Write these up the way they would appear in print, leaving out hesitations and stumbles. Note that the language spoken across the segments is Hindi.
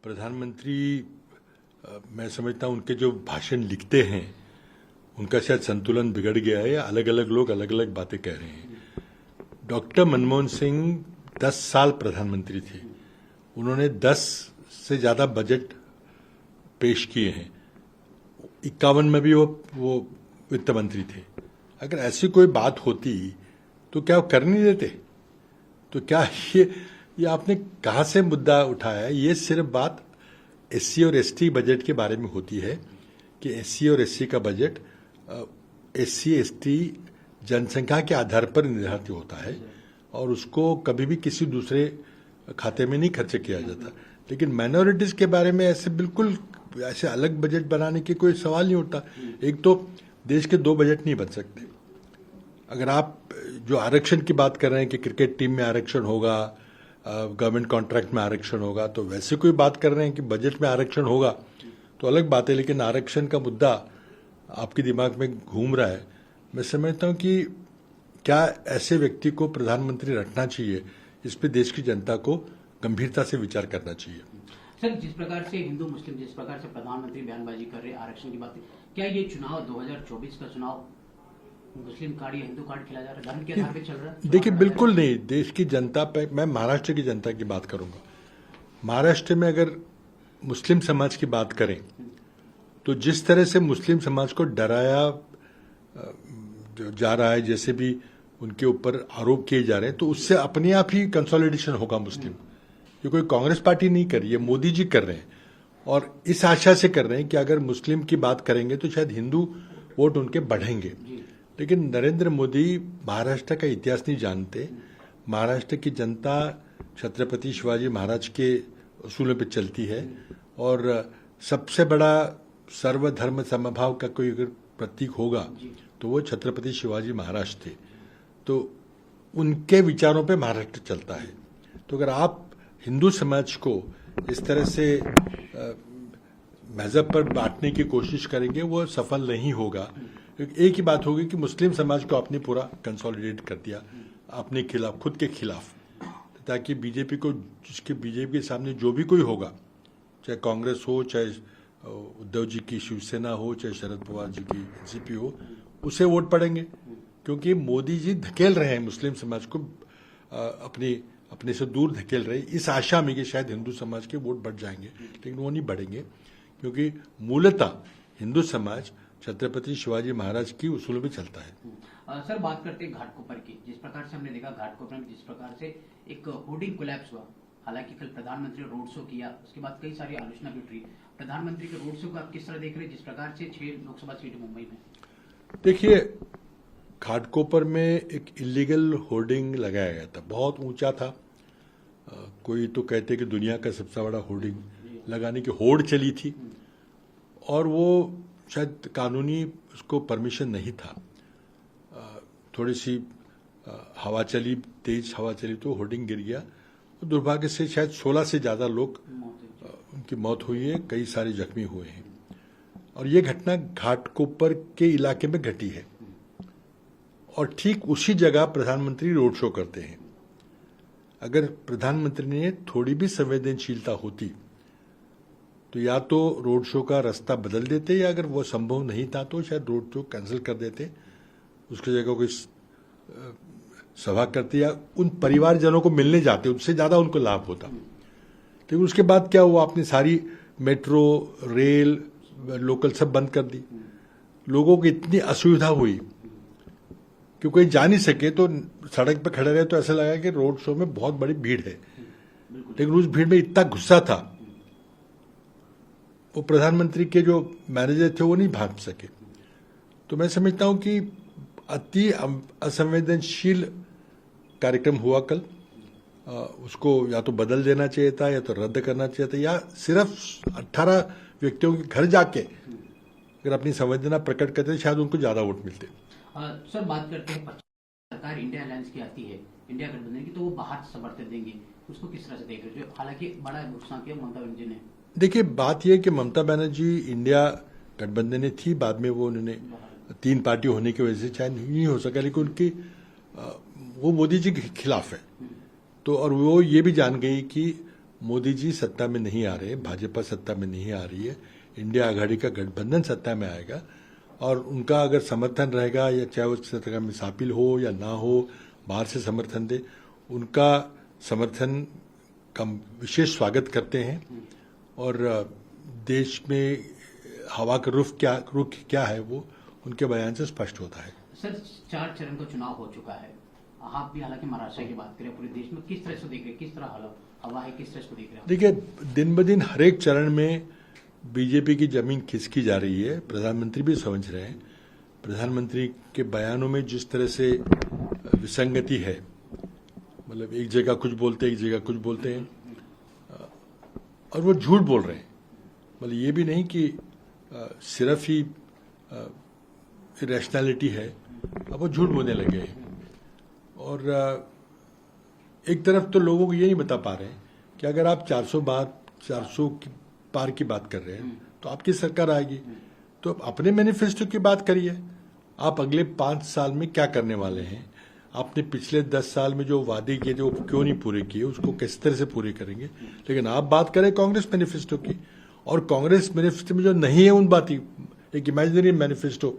प्रधानमंत्री मैं समझता हूं उनके जो भाषण लिखते हैं उनका शायद संतुलन बिगड़ गया है या अलग अलग लोग अलग अलग बातें कह रहे हैं। डॉक्टर मनमोहन सिंह 10 साल प्रधानमंत्री थे, उन्होंने 10 से ज्यादा बजट पेश किए हैं। 51 में भी वो वित्त मंत्री थे। अगर ऐसी कोई बात होती तो क्या वो कर नहीं देते? तो क्या ये आपने कहां से मुद्दा उठाया है? ये सिर्फ बात एससी और एसटी बजट के बारे में होती है कि एससी और एससी का बजट एससी एसटी जनसंख्या के आधार पर निर्धारित होता है और उसको कभी भी किसी दूसरे खाते में नहीं खर्च किया जाता। लेकिन माइनॉरिटीज के बारे में ऐसे बिल्कुल ऐसे अलग बजट बनाने की कोई सवाल नहीं उठता। एक तो देश के 2 बजट नहीं बन सकते। अगर आप जो आरक्षण की बात कर रहे हैं कि क्रिकेट टीम में आरक्षण होगा, गवर्नमेंट कॉन्ट्रैक्ट में आरक्षण होगा, तो वैसे कोई बात कर रहे हैं कि बजट में आरक्षण होगा तो अलग बात है। लेकिन आरक्षण का मुद्दा आपके दिमाग में घूम रहा है। मैं समझता हूं कि क्या ऐसे व्यक्ति को प्रधानमंत्री रखना चाहिए, इस पे देश की जनता को गंभीरता से विचार करना चाहिए। सर, जिस प्रकार से हिंदू मुस्लिम जिस प्रकार से प्रधानमंत्री बयानबाजी कर रहे हैं आरक्षण की बात, क्या ये चुनाव 2024 का चुनाव मुस्लिम कार्ड या हिंदू कार्ड खेला जा रहा है, धर्म के आधार पर चल रहा है? देखिए, बिल्कुल नहीं। देश की जनता पे, मैं महाराष्ट्र की जनता की बात करूंगा। महाराष्ट्र में अगर मुस्लिम समाज की बात करें तो जिस तरह से मुस्लिम समाज को डराया जा रहा है, जैसे भी उनके ऊपर आरोप किए जा रहे हैं, तो उससे अपने आप ही कंसोलिडेशन होगा मुस्लिम। ये कोई कांग्रेस पार्टी नहीं कर रही है, मोदी जी कर रहे हैं और इस आशा से कर रहे हैं कि अगर मुस्लिम की बात करेंगे तो शायद हिंदू वोट उनके बढ़ेंगे। लेकिन नरेंद्र मोदी महाराष्ट्र का इतिहास नहीं जानते। महाराष्ट्र की जनता छत्रपति शिवाजी महाराज के उसूलों पर चलती है और सबसे बड़ा सर्वधर्म समभाव का कोई अगर प्रतीक होगा तो वो छत्रपति शिवाजी महाराज थे। तो उनके विचारों पे महाराष्ट्र चलता है। तो अगर आप हिंदू समाज को इस तरह से मजहब पर बांटने की कोशिश करेंगे वो सफल नहीं होगा। एक ही बात होगी कि मुस्लिम समाज को आपने पूरा कंसोलिडेट कर दिया अपने खिलाफ, खुद के खिलाफ, ताकि बीजेपी को, जिसके बीजेपी के सामने जो भी कोई होगा, चाहे कांग्रेस हो, चाहे उद्धव जी की शिवसेना हो, चाहे शरद पवार जी की एनसीपी हो, उसे वोट पड़ेंगे। क्योंकि मोदी जी धकेल रहे हैं मुस्लिम समाज को अपने से दूर धकेल रहे हैं, इस आशा में कि शायद हिंदू समाज के वोट बढ़ जाएंगे। लेकिन वो नहीं बढ़ेंगे क्योंकि मूलतः हिंदू समाज छत्रपति शिवाजी महाराज की उसूलों पे चलता है। सर, बात करते हैं घाटकोपर की। जिस प्रकार से हमने देखा घाटकोपर में जिस प्रकार से एक होर्डिंग कोलैप्स हुआ, हालांकि कल प्रधानमंत्री ने रोड शो किया, उसके बाद कई सारी आलोचना भी उठ रही। प्रधानमंत्री के रोड शो को आप किस तरह देख रहे हैं, जिस प्रकार से 6 लोकसभा सीटें मुंबई में? देखिए, घाटकोपर में एक इलीगल होर्डिंग लगाया गया था, बहुत ऊंचा था। कोई तो कहते कि दुनिया का सबसे बड़ा होर्डिंग लगाने की होड़ चली थी और वो शायद कानूनी उसको परमिशन नहीं था। थोड़ी सी हवा चली, तेज हवा चली तो होर्डिंग गिर गया। दुर्भाग्य से शायद 16 से ज्यादा लोग उनकी मौत हुई है, कई सारे जख्मी हुए हैं। और ये घटना घाटकोपर के इलाके में घटी है और ठीक उसी जगह प्रधानमंत्री रोड शो करते हैं। अगर प्रधानमंत्री ने थोड़ी भी संवेदनशीलता होती तो या तो रोड शो का रास्ता बदल देते, या अगर वो संभव नहीं था तो शायद रोड शो कैंसिल कर देते, उसकी जगह कोई सभा करते या उन परिवारजनों को मिलने जाते, उससे ज्यादा उनको लाभ होता। लेकिन उसके बाद क्या हुआ, आपने सारी मेट्रो, रेल, लोकल सब बंद कर दी। लोगों को इतनी असुविधा हुई कि कोई जा नहीं सके, तो सड़क पर खड़े रहे तो ऐसा लगा कि रोड शो में बहुत बड़ी भीड़ है। लेकिन उस भीड़ में इतना गुस्सा था, वो प्रधानमंत्री के जो मैनेजर थे वो नहीं भाग सके। तो मैं समझता हूं कि अति असंवेदनशील कार्यक्रम हुआ कल। उसको या तो बदल देना चाहिए था, या तो रद्द करना चाहिए था, या सिर्फ 18 व्यक्तियों के घर जाके अगर अपनी संवेदना प्रकट करते शायद उनको ज्यादा वोट मिलते। सर, बात करते हैं सरकार इंडिया अलायंस की आती है, इंडिया गठबंधन की, तो वो बाहर समर्थन देंगे, उसको किस तरह से देख रहे हो? हालांकि बड़ा नुकसान किया ममता बनर्जी ने। देखिए, बात यह कि ममता बनर्जी इंडिया गठबंधन में थी, बाद में वो उन्होंने 3 पार्टी होने की वजह से शायद नहीं हो सका, लेकिन उनकी वो मोदी जी के खिलाफ है। तो और वो ये भी जान गई कि मोदी जी सत्ता में नहीं आ रहे, भाजपा सत्ता में नहीं आ रही है, इंडिया आघाड़ी का गठबंधन सत्ता में आएगा और उनका अगर समर्थन रहेगा, या चाहे उस सत्ता में शामिल हो या ना हो, बाहर से समर्थन दे, उनका समर्थन का विशेष स्वागत करते हैं। और देश में हवा का रुख क्या है वो उनके बयान से स्पष्ट होता है। सर, 4 चरण का चुनाव हो चुका है, आप भी हालांकि महाराष्ट्र की बात करें, पूरे देश में किस तरह से देख रहे हैं, किस तरह हवा है, किस तरह से देख रहे हैं? देखिए, दिन ब दिन हर एक चरण में बीजेपी की जमीन खिसकी जा रही है। प्रधानमंत्री भी समझ रहे हैं, प्रधानमंत्री के बयानों में जिस तरह से विसंगति है, मतलब एक जगह कुछ बोलते हैं, एक जगह कुछ बोलते हैं, और वो झूठ बोल रहे हैं। मतलब ये भी नहीं कि सिर्फ ही रैशनैलिटी है, अब वो झूठ बोलने लगे हैं। और एक तरफ तो लोगों को ये नहीं बता पा रहे हैं कि अगर आप 400 पार की बात कर रहे हैं तो आपकी सरकार आएगी, तो अपने मैनिफेस्टो की बात करिए। आप अगले 5 साल में क्या करने वाले हैं, आपने पिछले 10 साल में जो वादे किए थे वो क्यों नहीं पूरे किए, उसको किस तरह से पूरे करेंगे। लेकिन आप बात करें कांग्रेस मैनिफेस्टो की, और कांग्रेस मैनिफेस्टो में जो नहीं है उन बातें, एक इमेजिनरी मैनिफेस्टो,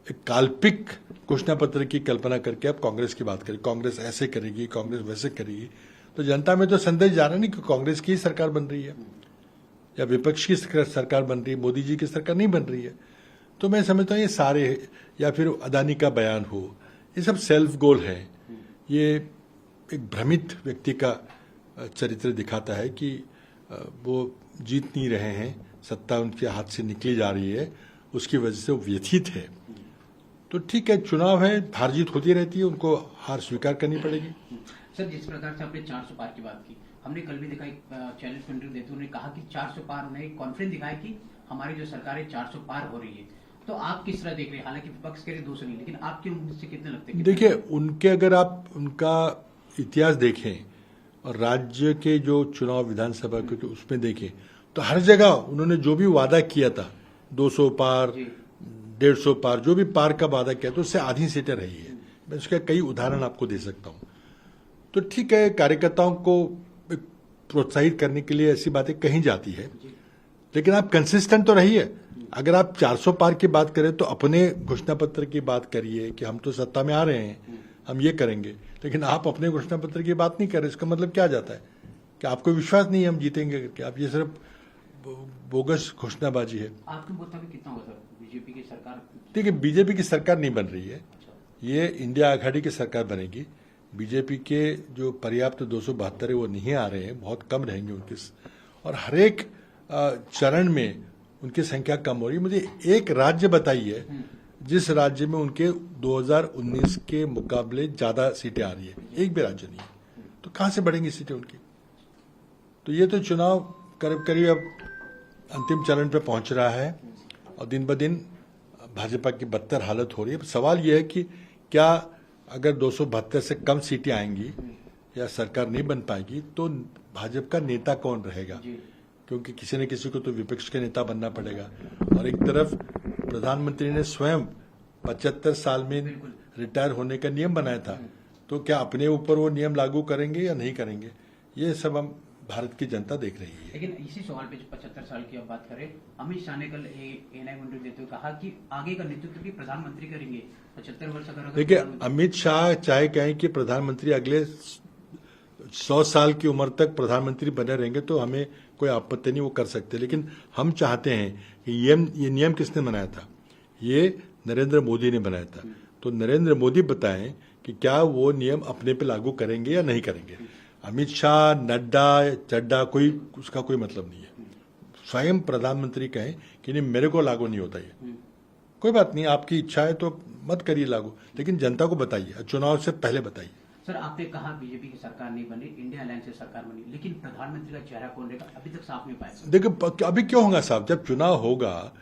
एक काल्पनिक घोषणा पत्र की कल्पना करके आप कांग्रेस की बात करें, कांग्रेस ऐसे करेगी, कांग्रेस वैसे करेगी, तो जनता में तो संदेश जा रहा नहीं कि कांग्रेस की सरकार बन रही है या विपक्ष की सरकार बन रही है, मोदी जी की सरकार नहीं बन रही है। तो मैं समझता हूँ ये सारे, या फिर अदानी का बयान हो, ये सब सेल्फ गोल है। ये एक भ्रमित व्यक्ति का चरित्र दिखाता है कि वो जीत नहीं रहे हैं, सत्ता उनके हाथ से निकली जा रही है, उसकी वजह से वो व्यथित है। तो ठीक है, चुनाव है, हार जीत होती रहती है, उनको हार स्वीकार करनी पड़ेगी। सर, जिस प्रकार से आपने 400 पार की बात की, हमने कल भी देखा, एक चैनल को इंटरव्यू देते उन्होंने कहा कि 400 पार, उन्हें कॉन्फिडेंस दिखाया कि हमारी जो सरकार है 400 पार हो रही है। तो आप किस तरह देख रहे हैं? हालांकि विपक्ष कह रहे 200 नहीं, लेकिन आपके मुझसे कितने लगते हैं? देखिए, उनके अगर आप उनका इतिहास देखें और राज्य के जो चुनाव विधानसभा के तो उसमें देखें, तो हर जगह उन्होंने जो भी वादा किया था, 200 पार, 150 पार, जो भी पार का वादा किया तो उससे आधी सीटें रही है। मैं उसका कई उदाहरण आपको दे सकता हूं। तो ठीक है, कार्यकर्ताओं को प्रोत्साहित करने के लिए ऐसी बातें कही जाती है, लेकिन आप कंसिस्टेंट तो रहिए। अगर आप 400 पार की बात करें तो अपने घोषणा पत्र की बात करिए कि हम तो सत्ता में आ रहे हैं, हम ये करेंगे, लेकिन आप अपने घोषणा पत्र की बात नहीं कर रहे। इसका मतलब क्या जाता है कि आपको विश्वास नहीं है हम जीतेंगे करके, आप ये सिर्फ बोगस घोषणाबाजी है। आपके मुताबिक कितना होगा सर बीजेपी की सरकार? देखिए, बीजेपी की सरकार नहीं बन रही है, ये इंडिया आघाड़ी की सरकार बनेगी। बीजेपी के जो पर्याप्त 272 है वो नहीं आ रहे हैं, बहुत कम रहेंगे उनके, और हर एक चरण में उनकी संख्या कम हो रही है। मुझे एक राज्य बताइए जिस राज्य में उनके 2019 के मुकाबले ज्यादा सीटें आ रही है, एक भी राज्य नहीं है। तो कहां से बढ़ेंगी सीटें उनकी? तो ये तो चुनाव करीब करीब अब अंतिम चरण पे पहुंच रहा है और दिन ब दिन भाजपा की बदतर हालत हो रही है। सवाल यह है कि क्या अगर 272 से कम सीटें आएंगी या सरकार नहीं बन पाएगी तो भाजपा का नेता कौन रहेगा? क्योंकि किसी न किसी को तो विपक्ष के नेता बनना पड़ेगा। और एक तरफ प्रधानमंत्री ने स्वयं 75 साल में रिटायर होने का नियम बनाया था, तो क्या अपने ऊपर वो नियम लागू करेंगे या नहीं करेंगे? ये सब हम भारत की जनता देख रही है। लेकिन इसी सवाल पे 75 साल की अब बात करें, अमित शाह ने कल एएनआई इंटरव्यू देते हुए कहा कि आगे का नेतृत्व भी प्रधानमंत्री करेंगे 75 वर्ष अगर। देखिए, अमित शाह चाहे कहें कि प्रधानमंत्री अगले 100 साल की उम्र तक प्रधानमंत्री बने रहेंगे तो हमें कोई आपत्ति नहीं, वो कर सकते। लेकिन हम चाहते हैं कि ये नियम किसने बनाया था? ये नरेंद्र मोदी ने बनाया था। तो नरेंद्र मोदी बताएं कि क्या वो नियम अपने पे लागू करेंगे या नहीं करेंगे। अमित शाह, नड्डा, चड्डा, कोई उसका कोई मतलब नहीं है। स्वयं प्रधानमंत्री कहें कि नहीं मेरे को लागू नहीं होता, ये कोई बात नहीं, आपकी इच्छा है तो मत करिए लागू, लेकिन जनता को बताइए, चुनाव से पहले बताइए। सर, आपने कहा बीजेपी की सरकार नहीं बनी, इंडिया अलायंस से सरकार बनी, लेकिन प्रधानमंत्री का चेहरा कौन रहेगा अभी तक साफ नहीं पाया। देखिए, अभी क्यों होगा साहब? जब चुनाव होगा,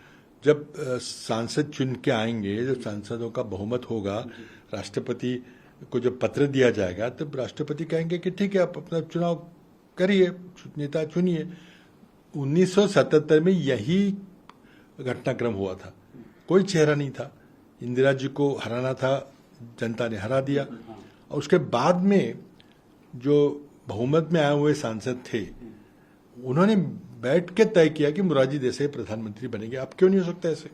जब सांसद चुन के आएंगे, जब सांसदों का बहुमत होगा, राष्ट्रपति को जब पत्र दिया जाएगा तब राष्ट्रपति कहेंगे कि ठीक है आप अपना चुनाव करिए, नेता चुनिए। 1977 में यही घटनाक्रम हुआ था, कोई चेहरा नहीं था, इंदिरा जी को हराना था, जनता ने हरा दिया। और उसके बाद में जो बहुमत में आए हुए सांसद थे, उन्होंने बैठ के तय किया कि मोरारजी देसाई प्रधानमंत्री बनेंगे। अब क्यों नहीं हो सकता ऐसे?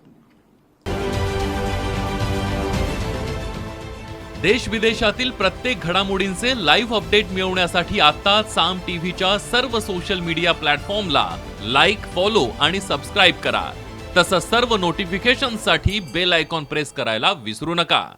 देश विदेशातील प्रत्येक घडामोडींचे लाईव्ह अपडेट मिळवण्यासाठी आता साम टीव्हीच्या सर्व सोशल मीडिया प्लॅटफॉर्मला लाईक, फॉलो आणि सबस्क्राईब करा। तसंच सर्व नोटिफिकेशनसाठी बेल आयकॉन प्रेस करायला विसरू नका।